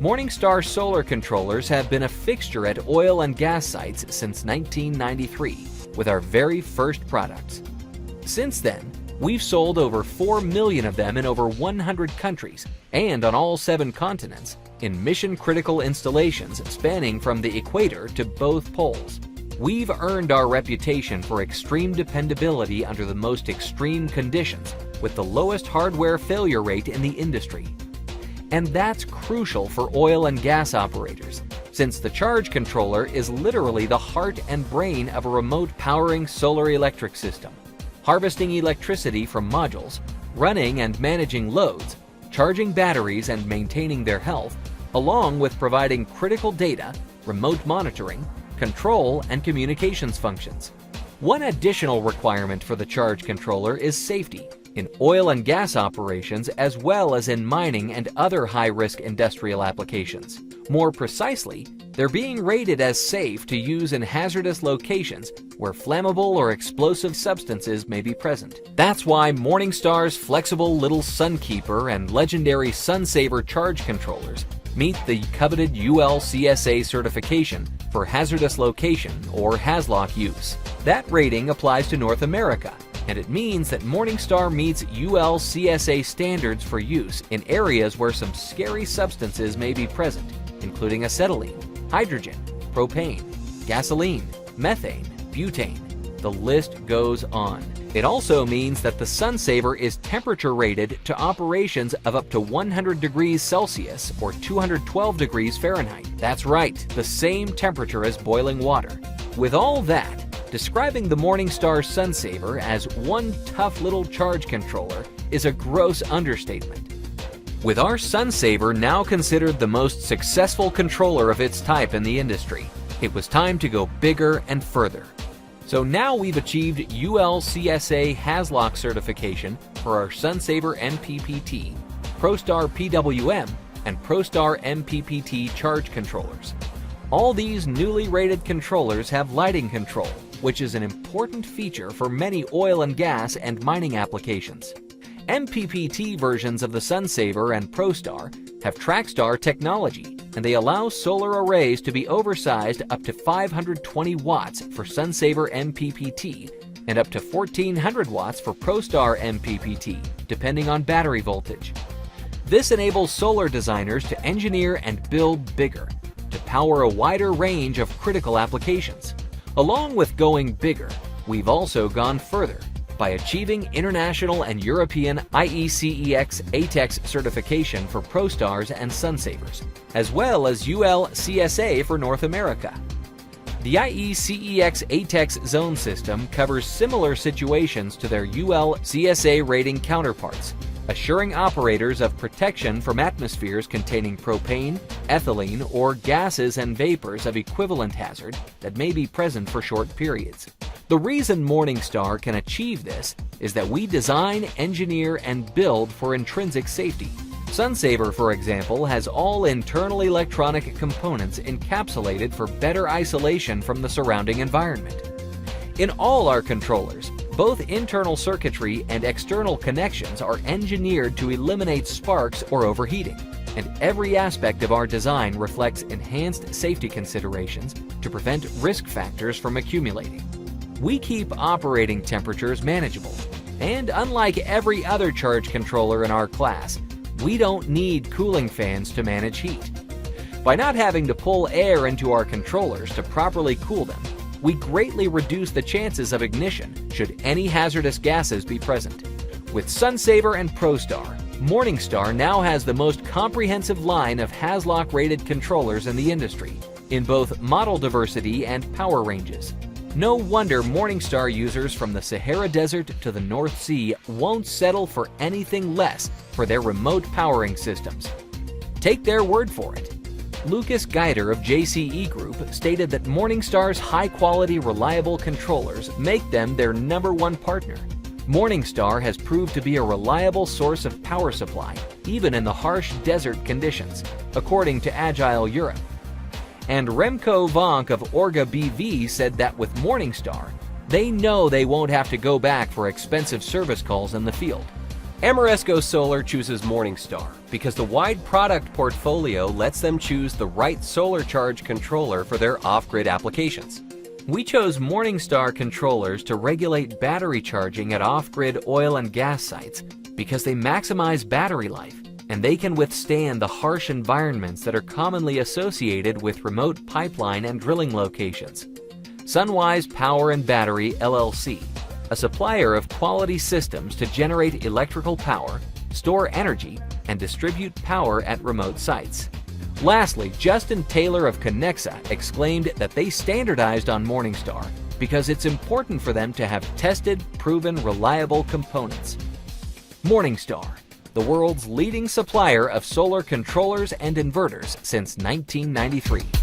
Morningstar solar controllers have been a fixture at oil and gas sites since 1993 with our very first products. Since then, we've sold over 4 million of them in over 100 countries and on all 7 continents in mission-critical installations spanning from the equator to both poles. We've earned our reputation for extreme dependability under the most extreme conditions with the lowest hardware failure rate in the industry. And that's crucial for oil and gas operators, since the charge controller is literally the heart and brain of a remote powering solar electric system, harvesting electricity from modules, running and managing loads, charging batteries and maintaining their health, along with providing critical data, remote monitoring, control, and communications functions. One additional requirement for the charge controller is safety in oil and gas operations as well as in mining and other high-risk industrial applications. More precisely, they're being rated as safe to use in hazardous locations where flammable or explosive substances may be present. That's why Morningstar's flexible little Sunkeeper and legendary Sunsaver charge controllers meet the coveted UL/CSA certification for hazardous location or HAZLOC use. That rating applies to North America, and it means that Morningstar meets UL/CSA standards for use in areas where some scary substances may be present, including acetylene, hydrogen, propane, gasoline, methane, butane. The list goes on. It also means that the Sunsaver is temperature rated to operations of up to 100 degrees Celsius or 212 degrees Fahrenheit. That's right, the same temperature as boiling water. With all that, describing the Morningstar Sunsaver as one tough little charge controller is a gross understatement. With our Sunsaver now considered the most successful controller of its type in the industry, it was time to go bigger and further. So now we've achieved UL/CSA HAZLOC certification for our Sunsaver MPPT, ProStar PWM, and ProStar MPPT charge controllers. All these newly rated controllers have lighting control, which is an important feature for many oil and gas and mining applications. MPPT versions of the Sunsaver and ProStar have TrackStar technology, and they allow solar arrays to be oversized up to 520 watts for Sunsaver MPPT and up to 1400 watts for ProStar MPPT, depending on battery voltage. This enables solar designers to engineer and build bigger, to power a wider range of critical applications. Along with going bigger, we've also gone further by achieving international and European IECEx ATEX certification for ProStars and Sunsavers, as well as UL/CSA for North America. The IECEx ATEX zone system covers similar situations to their UL/CSA rating counterparts, assuring operators of protection from atmospheres containing propane, ethylene, or gases and vapors of equivalent hazard that may be present for short periods. The reason Morningstar can achieve this is that we design, engineer, and build for intrinsic safety. Sunsaver, for example, has all internal electronic components encapsulated for better isolation from the surrounding environment. In all our controllers, both internal circuitry and external connections are engineered to eliminate sparks or overheating, and every aspect of our design reflects enhanced safety considerations to prevent risk factors from accumulating. We keep operating temperatures manageable, and unlike every other charge controller in our class, we don't need cooling fans to manage heat. By not having to pull air into our controllers to properly cool them, we greatly reduce the chances of ignition should any hazardous gases be present. With Sunsaver and ProStar, Morningstar now has the most comprehensive line of HAZLOC-rated controllers in the industry, in both model diversity and power ranges. No wonder Morningstar users from the Sahara Desert to the North Sea won't settle for anything less for their remote powering systems. Take their word for it. Lucas Geider of JCE Group stated that Morningstar's high-quality, reliable controllers make them their #1 partner. Morningstar has proved to be a reliable source of power supply, even in the harsh desert conditions, according to Agile Europe. And Remco Vonk of Orga BV said that with Morningstar, they know they won't have to go back for expensive service calls in the field. Ameresco Solar chooses Morningstar because the wide product portfolio lets them choose the right solar charge controller for their off-grid applications. We chose Morningstar controllers to regulate battery charging at off-grid oil and gas sites because they maximize battery life and they can withstand the harsh environments that are commonly associated with remote pipeline and drilling locations. Sunwise Power and Battery LLC, a supplier of quality systems to generate electrical power, store energy, and distribute power at remote sites. Lastly, Justin Taylor of Connexa exclaimed that they standardized on Morningstar because it's important for them to have tested, proven, reliable components. Morningstar, the world's leading supplier of solar controllers and inverters since 1993.